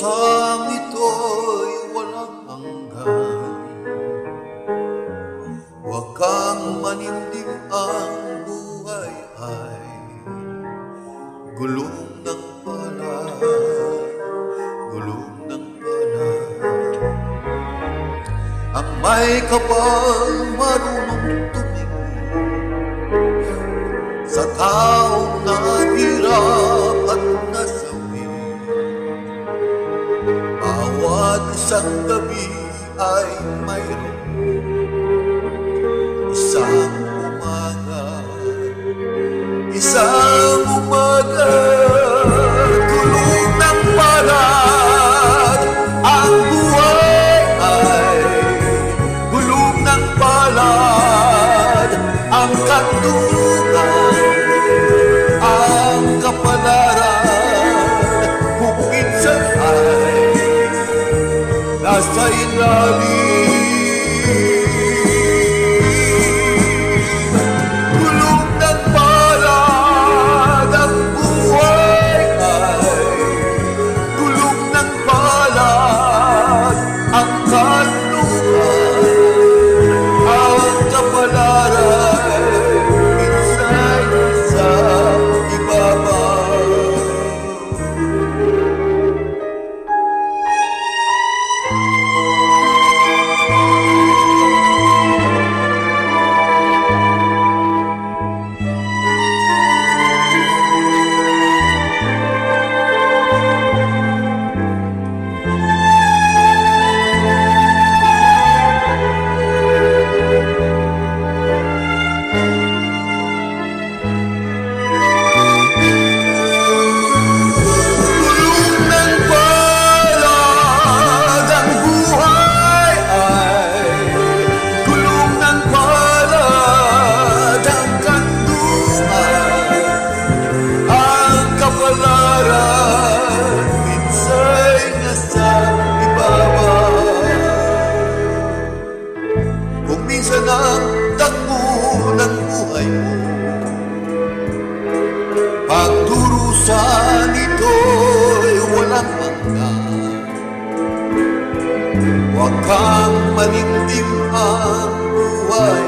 Parusang ito'y walang hanggan. Huwag kang manindig, ang buhay ay gulong ng palad, gulong ng palad. Ang may kapal marunong tumingin sa taong nahirap at nasawi. Bawat isang gabi ay mayroon isang umaga, gulong ng palad. Ang buhay ay gulong ng palad. Ang kanlungan, ang kapalaran, kung minsan ay nasa ilalim. Minsan ang takbo ng buhay mo, pagdurusan ito'y walang hanggan. Huwag kang manindim, ang buhay